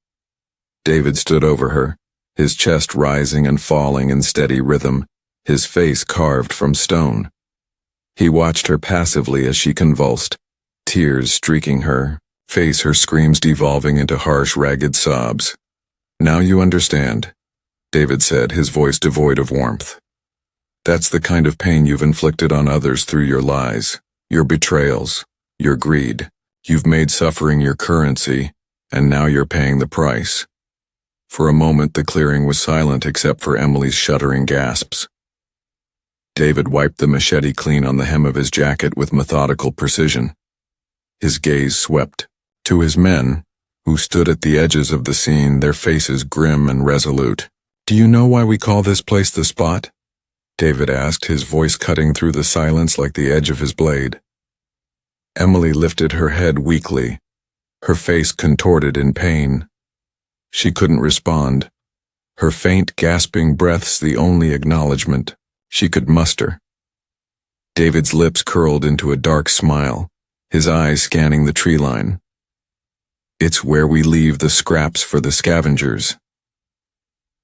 David stood over her, his chest rising and falling in steady rhythm, his face carved from stone. He watched her passively as she convulsed, tears streaking her face, her screams devolving into harsh, ragged sobs. "Now you understand," David said, his voice devoid of warmth. "That's the kind of pain you've inflicted on others through your lies, your betrayals, your greed. You've made suffering your currency, and now you're paying the price." For a moment the clearing was silent except for Emily's shuddering gasps. David wiped the machete clean on the hem of his jacket with methodical precision. His gaze swept to his men, who stood at the edges of the scene, their faces grim and resolute. "Do you know why we call this place the Spot?" David asked, his voice cutting through the silence like the edge of his blade. Emily lifted her head weakly, her face contorted in pain. She couldn't respond, her faint, gasping breaths the only acknowledgement she could muster. David's lips curled into a dark smile, his eyes scanning the tree line. "It's where we leave the scraps for the scavengers."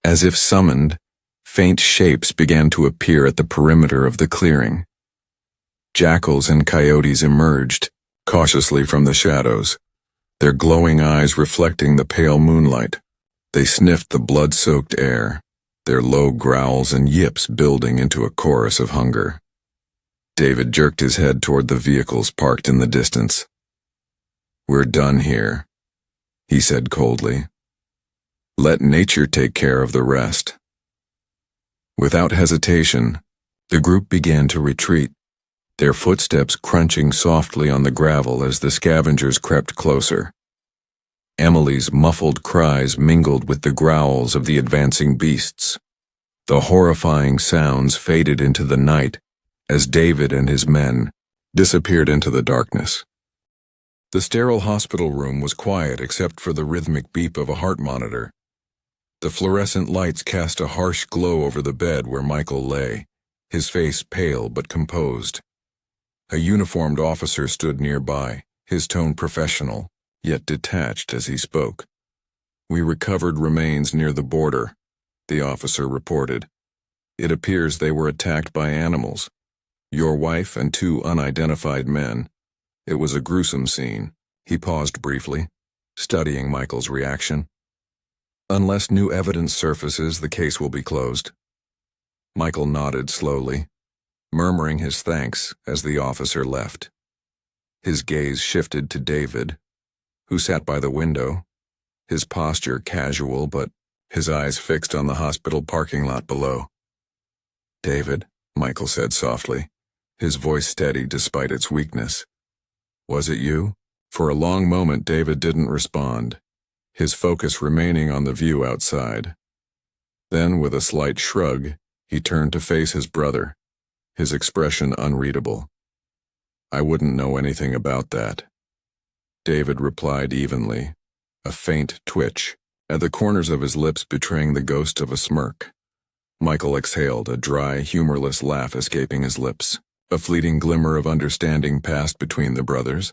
As if summoned, Faint shapes began to appear at the perimeter of the clearing. Jackals and coyotes emerged, cautiously from the shadows, their glowing eyes reflecting the pale moonlight. They sniffed the blood-soaked air, their low growls and yips building into a chorus of hunger. David jerked his head toward the vehicles parked in the distance. "We're done here," he said coldly. "Let nature take care of the rest." Without hesitation, the group began to retreat, their footsteps crunching softly on the gravel as the scavengers crept closer. Emily's muffled cries mingled with the growls of the advancing beasts. The horrifying sounds faded into the night as David and his men disappeared into the darkness. The sterile hospital room was quiet except for the rhythmic beep of a heart monitor. The fluorescent lights cast a harsh glow over the bed where Michael lay, his face pale but composed. A uniformed officer stood nearby, his tone professional, yet detached as he spoke. "We recovered remains near the border," the officer reported. "It appears they were attacked by animals. Your wife and 2 unidentified men. It was a gruesome scene." He paused briefly, studying Michael's reaction. "Unless new evidence surfaces, the case will be closed." Michael nodded slowly, murmuring his thanks as the officer left. His gaze shifted to David, who sat by the window, his posture casual but his eyes fixed on the hospital parking lot below. "David," Michael said softly, his voice steady despite its weakness. "Was it you?" For a long moment David didn't respond, his focus remaining on the view outside. Then, with a slight shrug, he turned to face his brother, his expression unreadable. "I wouldn't know anything about that." David replied evenly, a faint twitch at the corners of his lips betraying the ghost of a smirk. Michael exhaled, a dry, humorless laugh escaping his lips. A fleeting glimmer of understanding passed between the brothers.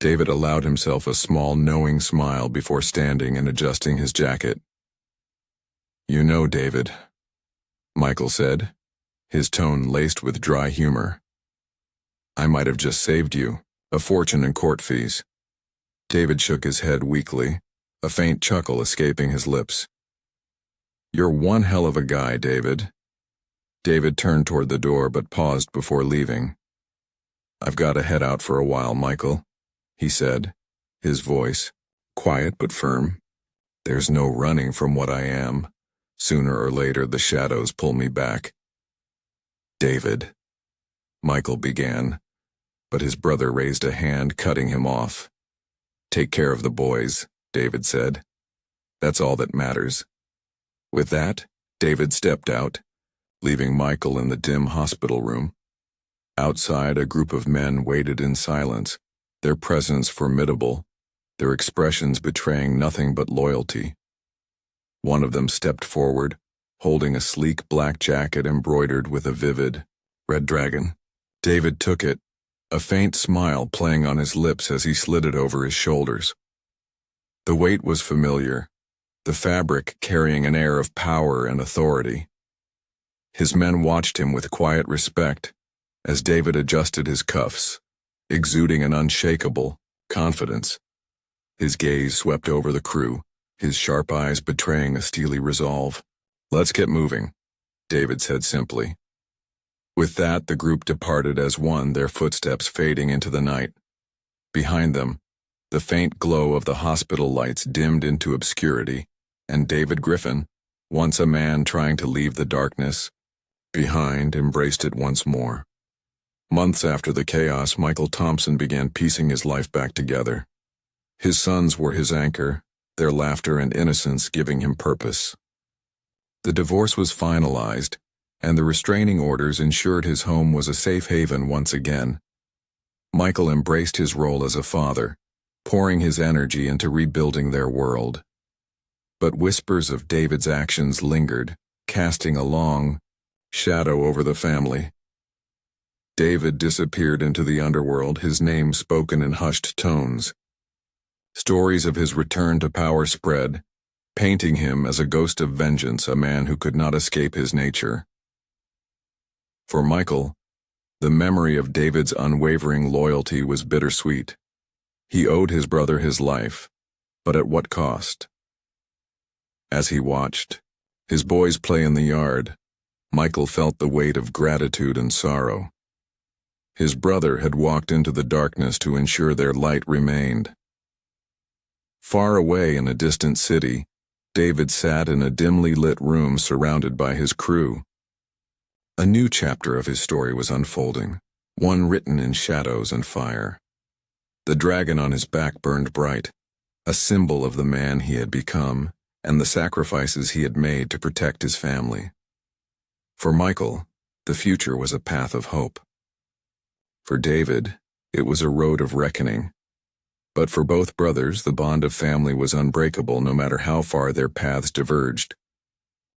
David allowed himself a small, knowing smile before standing and adjusting his jacket. "You know, David," Michael said, his tone laced with dry humor. "I might have just saved you a fortune in court fees." David shook his head weakly, a faint chuckle escaping his lips. "You're one hell of a guy, David." David turned toward the door but paused before leaving. "I've got to head out for a while, Michael," he said, his voice quiet but firm. "There's no running from what I am. Sooner or later the shadows pull me back." "David," Michael began, but his brother raised a hand, cutting him off. "Take care of the boys," David said. "That's all that matters." With that, David stepped out, leaving Michael in the dim hospital room. Outside, a group of men waited in silence, their presence formidable, their expressions betraying nothing but loyalty. One of them stepped forward, holding a sleek black jacket embroidered with a vivid red dragon. David took it, a faint smile playing on his lips as he slid it over his shoulders. The weight was familiar, the fabric carrying an air of power and authority. His men watched him with quiet respect as David adjusted his cuffs, exuding an unshakable confidence. His gaze swept over the crew, his sharp eyes betraying a steely resolve. "Let's get moving," David said simply. With that, the group departed as one, their footsteps fading into the night. Behind them, the faint glow of the hospital lights dimmed into obscurity, and David Griffin, once a man trying to leave the darkness behind, embraced it once more. Months after the chaos, Michael Thompson began piecing his life back together. His sons were his anchor, their laughter and innocence giving him purpose. The divorce was finalized, and the restraining orders ensured his home was a safe haven once again. Michael embraced his role as a father, pouring his energy into rebuilding their world. But whispers of David's actions lingered, casting a long shadow over the family. David disappeared into the underworld, his name spoken in hushed tones. Stories of his return to power spread, painting him as a ghost of vengeance, a man who could not escape his nature. For Michael, the memory of David's unwavering loyalty was bittersweet. He owed his brother his life, but at what cost? As he watched his boys play in the yard, Michael felt the weight of gratitude and sorrow. His brother had walked into the darkness to ensure their light remained. Far away in a distant city, David sat in a dimly lit room surrounded by his crew. A new chapter of his story was unfolding, one written in shadows and fire. The dragon on his back burned bright, a symbol of the man he had become and the sacrifices he had made to protect his family. For Michael, the future was a path of hope. For David, it was a road of reckoning. But for both brothers, the bond of family was unbreakable no matter how far their paths diverged.